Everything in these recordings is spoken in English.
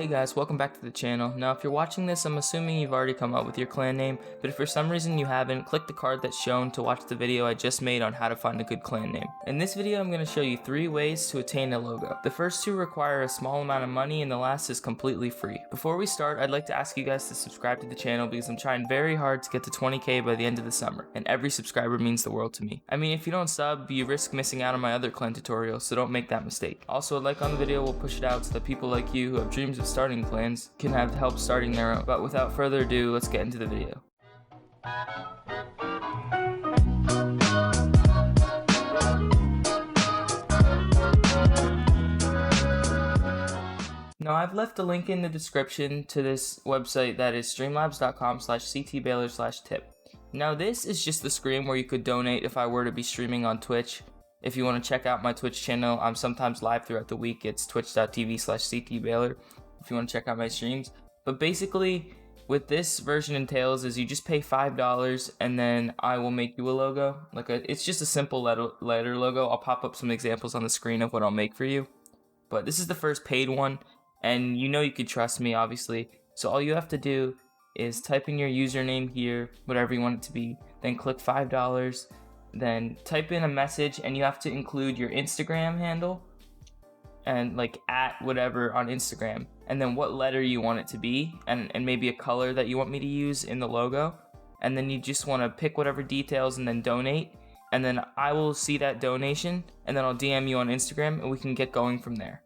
Hey guys, welcome back to the channel. Now if you're watching this, I'm assuming you've already come up with your clan name, but if for some reason you haven't, click the card that's shown to watch the video I just made on how to find a good clan name. In this video I'm going to show you 3 ways to attain a logo. The first 2 require a small amount of money and the last is completely free. Before we start, I'd like to ask you guys to subscribe to the channel because I'm trying very hard to get to 20k by the end of the summer, and every subscriber means the world to me. I mean, if you don't sub, you risk missing out on my other clan tutorials, so don't make that mistake. Also, a like on the video will push it out so that people like you who have dreams of starting clans can have help starting their own. But without further ado, let's get into the video. Now I've left a link in the description to this website that is streamlabs.com/ctbaylor/tip. Now this is just the screen where you could donate if I were to be streaming on Twitch. If you want to check out my Twitch channel, I'm sometimes live throughout the week. It's twitch.tv/ctbaylor if you want to check out my streams. But basically, what this version entails is you just pay $5 and then I will make you a logo. It's just a simple letter logo. I'll pop up some examples on the screen of what I'll make for you. But this is the first paid one, and you know you can trust me, obviously. So all you have to do is type in your username here, whatever you want it to be, then click $5, then type in a message, and you have to include your Instagram handle and like at whatever on Instagram, and then what letter you want it to be, and maybe a color that you want me to use in the logo, and then you just want to pick whatever details and then donate, and then I will see that donation, and then I'll DM you on Instagram and we can get going from there.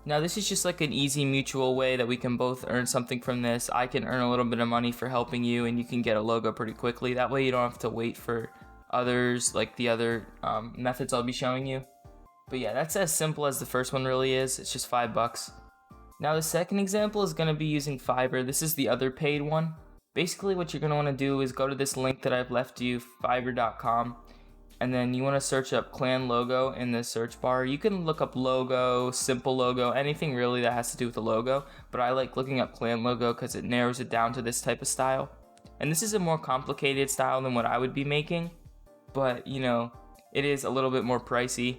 Now this is just like an easy mutual way that we can both earn something from this. I can earn a little bit of money for helping you, and you can get a logo pretty quickly. That way you don't have to wait for others, like the other methods I'll be showing you. But yeah, that's as simple as the first one really is. It's just $5. Now the second example is going to be using Fiverr. This is the other paid one. Basically what you're going to want to do is go to this link that I've left you, fiverr.com, and then you want to search up clan logo in the search bar. You can look up logo, simple logo, anything really that has to do with the logo, but I like looking up clan logo because it narrows it down to this type of style. And this is a more complicated style than what I would be making, but you know, it is a little bit more pricey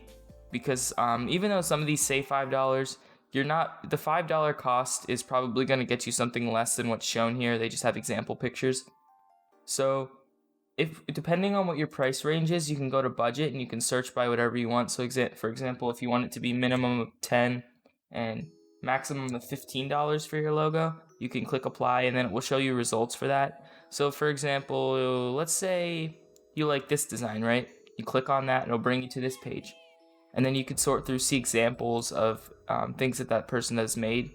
because even though some of these say $5, the $5 cost is probably going to get you something less than what's shown here. They just have example pictures. So depending on what your price range is, you can go to budget and you can search by whatever you want. So for example, if you want it to be minimum of $10 and maximum of $15 for your logo, you can click apply and then it will show you results for that. So for example, let's say you like this design, right? You click on that and it'll bring you to this page. And then you could sort through, see examples of things that person has made.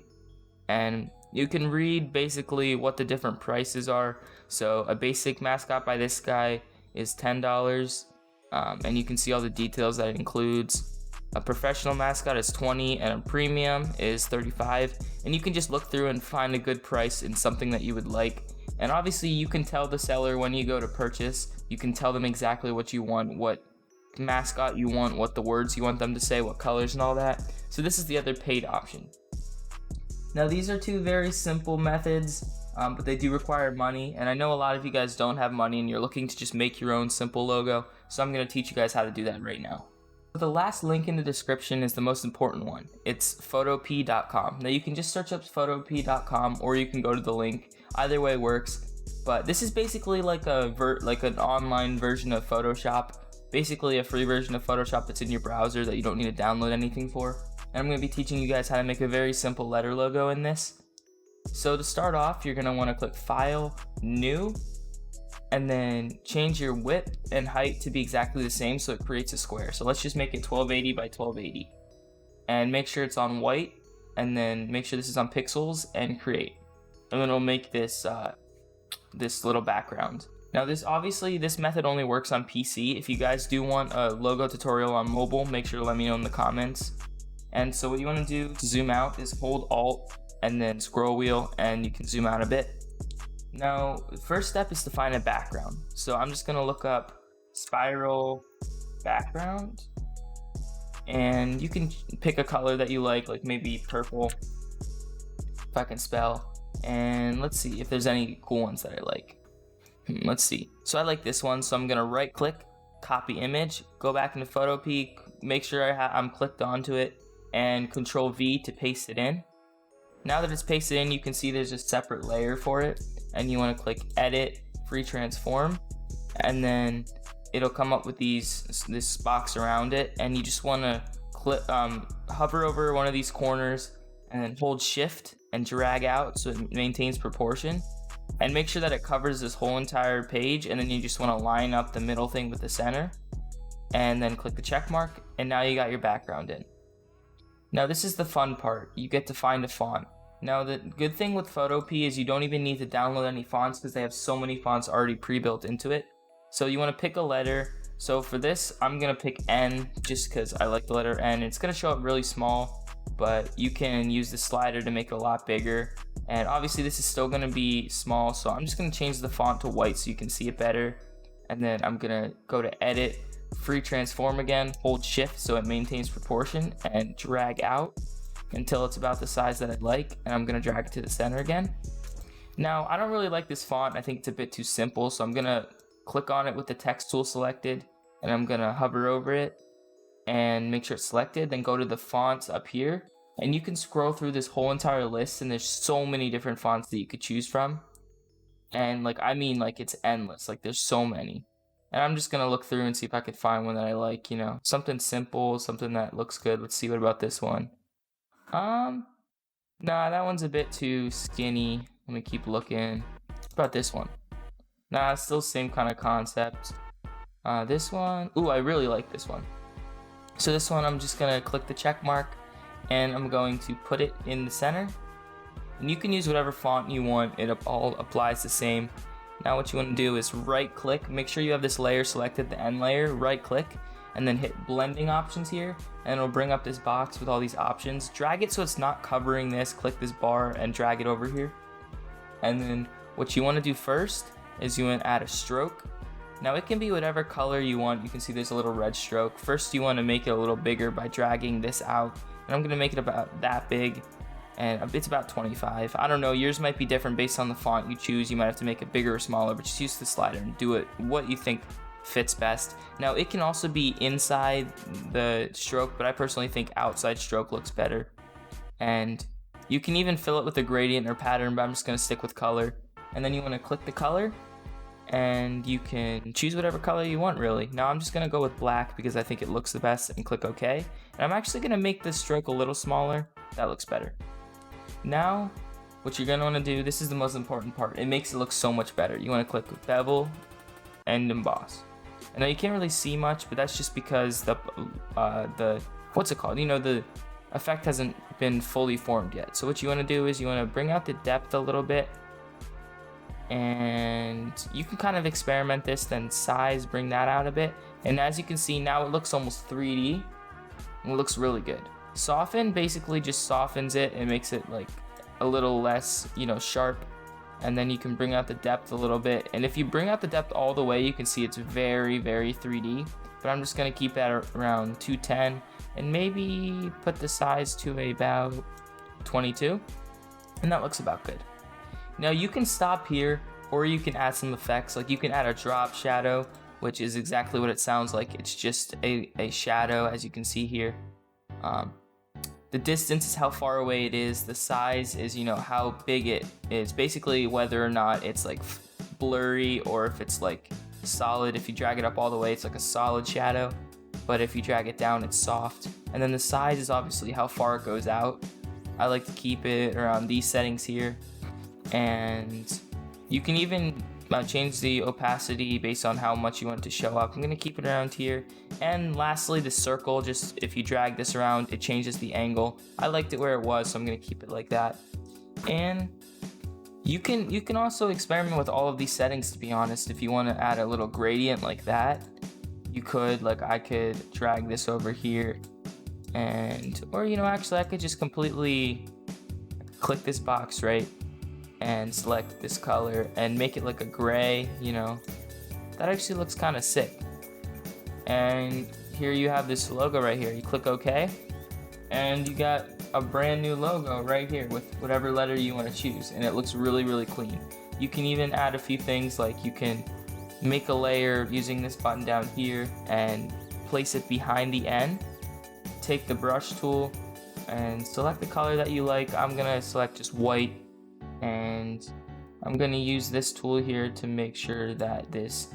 And you can read basically what the different prices are. So a basic mascot by this guy is $10. And you can see all the details that it includes. A professional mascot is $20 and a premium is $35. And you can just look through and find a good price in something that you would like. And obviously you can tell the seller when you go to purchase, you can tell them exactly what you want, what mascot you want, what the words you want them to say, what colors and all that. So this is the other paid option. Now these are 2 very simple methods, but they do require money, and I know a lot of you guys don't have money and you're looking to just make your own simple logo, so I'm going to teach you guys how to do that right now. The last link in the description is the most important one. It's Photopea.com. Now you can just search up Photopea.com or you can go to the link. Either way works, but this is basically like an online version of Photoshop. Basically a free version of Photoshop that's in your browser that you don't need to download anything for. And I'm going to be teaching you guys how to make a very simple letter logo in this. So to start off, you're going to want to click File, New, and then change your width and height to be exactly the same so it creates a square. So let's just make it 1280 by 1280. And make sure it's on white, and then make sure this is on pixels, and create. And then it'll make this, this little background. Now this method only works on PC. If you guys do want a logo tutorial on mobile, make sure to let me know in the comments. And so what you want to do to zoom out is hold Alt and then scroll wheel, and you can zoom out a bit. Now the first step is to find a background. So I'm just going to look up spiral background, and you can pick a color that you like maybe purple, if I can spell. And let's see if there's any cool ones that I like. Let's see. So I like this one, so I'm gonna right click, copy image, go back into Photopea, make sure I'm clicked onto it, and Control V to paste it in. Now that it's pasted in, you can see there's a separate layer for it, and you want to click edit, free transform, and then it'll come up with this box around it, and you just want to hover over one of these corners and then hold shift and drag out so it maintains proportion, and make sure that it covers this whole entire page. And then you just want to line up the middle thing with the center, and then click the check mark, and now you got your background in. Now this is the fun part. You get to find a font. Now the good thing with Photopea is you don't even need to download any fonts because they have so many fonts already pre-built into it. So you want to pick a letter. So for this, I'm going to pick N just because I like the letter N. It's going to show up really small, but you can use the slider to make it a lot bigger. And obviously this is still going to be small, so I'm just going to change the font to white so you can see it better. And then I'm going to go to edit, free transform again, hold shift so it maintains proportion, and drag out until it's about the size that I'd like. And I'm going to drag it to the center again. Now I don't really like this font. I think it's a bit too simple, so I'm going to click on it with the text tool selected, and I'm going to hover over it and make sure it's selected. Then go to the fonts up here, and you can scroll through this whole entire list, and there's so many different fonts that you could choose from. And it's endless. Like, there's so many. And I'm just going to look through and see if I could find one that I like, something simple, something that looks good. Let's see, what about this one? Nah, that one's a bit too skinny. Let me keep looking. What about this one? Nah, it's still the same kind of concept. This one, ooh, I really like this one. So this one, I'm just going to click the check mark, and I'm going to put it in the center. And you can use whatever font you want. It all applies the same. Now what you want to do is right click, make sure you have this layer selected, the N layer, right click, and then hit blending options here, and it'll bring up this box with all these options. Drag it so it's not covering this, click this bar and drag it over here. And then what you want to do first is you want to add a stroke. Now it can be whatever color you want. You can see there's a little red stroke. First you want to make it a little bigger by dragging this out, and I'm going to make it about that big. And it's about 25. I don't know, yours might be different based on the font you choose. You might have to make it bigger or smaller, but just use the slider and do it what you think fits best. Now it can also be inside the stroke, but I personally think outside stroke looks better. And you can even fill it with a gradient or pattern, but I'm just going to stick with color. And then you want to click the color, and you can choose whatever color you want, really. Now I'm just going to go with black because I think it looks the best, and click OK. And I'm actually going to make this stroke a little smaller. That looks better. Now, what you're going to want to do, this is the most important part. It makes it look so much better. You want to click bevel and emboss. And now you can't really see much, but that's just because the what's it called? The effect hasn't been fully formed yet. So what you want to do is you want to bring out the depth a little bit, and you can kind of experiment this, then size, bring that out a bit. And as you can see, now it looks almost 3D. It looks really good. Soften basically just softens it and makes it like a little less, sharp. And then you can bring out the depth a little bit. And if you bring out the depth all the way, you can see it's very, very 3D. But I'm just going to keep that around 210 and maybe put the size to about 22. And that looks about good. Now you can stop here, or you can add some effects. Like you can add a drop shadow, which is exactly what it sounds like. It's just a shadow, as you can see here. The distance is how far away it is. The size is, how big it is. Basically, whether or not it's like blurry or if it's like solid. If you drag it up all the way, it's like a solid shadow. But if you drag it down, it's soft. And then the size is obviously how far it goes out. I like to keep it around these settings here. And you can even change the opacity based on how much you want it to show up. I'm going to keep it around here. And lastly, the circle, just if you drag this around, it changes the angle. I liked it where it was, so I'm going to keep it like that. And you can also experiment with all of these settings, to be honest. If you want to add a little gradient like that, you could, like I could drag this over here. Or actually I could just completely click this box, right? And select this color and make it like a gray, that actually looks kind of sick. And here you have this logo right here. You click OK, and you got a brand new logo right here with whatever letter you want to choose, and it looks really, really clean. You can even add a few things, like you can make a layer using this button down here and place it behind the N. Take the brush tool and select the color that you like. I'm gonna select just white, and I'm gonna use this tool here to make sure that this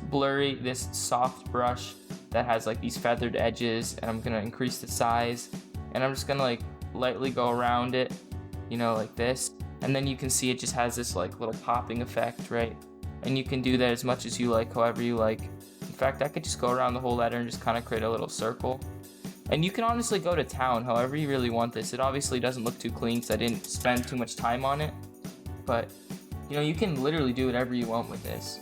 soft brush that has like these feathered edges, and I'm gonna increase the size, and I'm just gonna like lightly go around it, you know, like this. And then you can see it just has this like little popping effect, right? And you can do that as much as you like, however you like. In fact, I could just go around the whole letter and just kind of create a little circle. And you can honestly go to town however you really want this. It obviously doesn't look too clean because I didn't spend too much time on it, but you know, you can literally do whatever you want with this.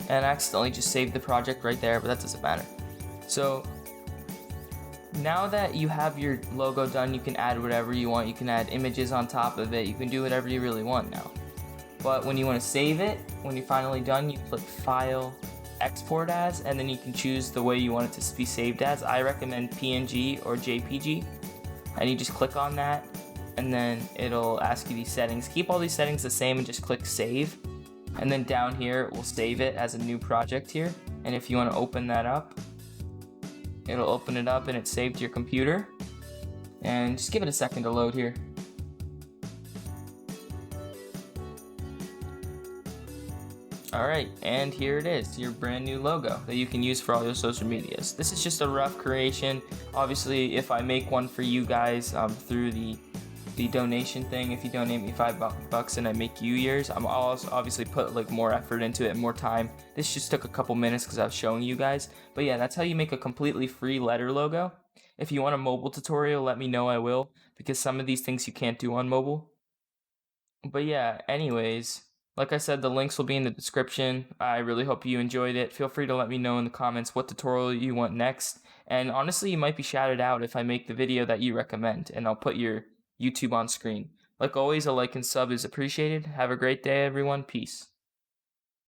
And I accidentally just saved the project right there, but that doesn't matter. So now that you have your logo done, you can add whatever you want. You can add images on top of it. You can do whatever you really want now. But when you want to save it, when you're finally done, you click File, Export As, and then you can choose the way you want it to be saved as. I recommend PNG or JPG, and you just click on that, and then it'll ask you these settings. Keep all these settings the same and just click Save, and then down here it will save it as a new project here. And if you want to open that up, it'll open it up and it's saved to your computer. And just give it a second to load here. Alright, and here it is, your brand new logo that you can use for all your social medias. This is just a rough creation. Obviously, if I make one for you guys through the donation thing, if you donate me $5 and I make you yours, I'll also obviously put like more effort into it and more time. This just took a couple minutes because I was showing you guys. But yeah, that's how you make a completely free letter logo. If you want a mobile tutorial, let me know, I will, because some of these things you can't do on mobile. But yeah, anyways, like I said, the links will be in the description. I really hope you enjoyed it. Feel free to let me know in the comments what tutorial you want next. And honestly, you might be shouted out if I make the video that you recommend, and I'll put your YouTube on screen. Like always, a like and sub is appreciated. Have a great day, everyone. Peace.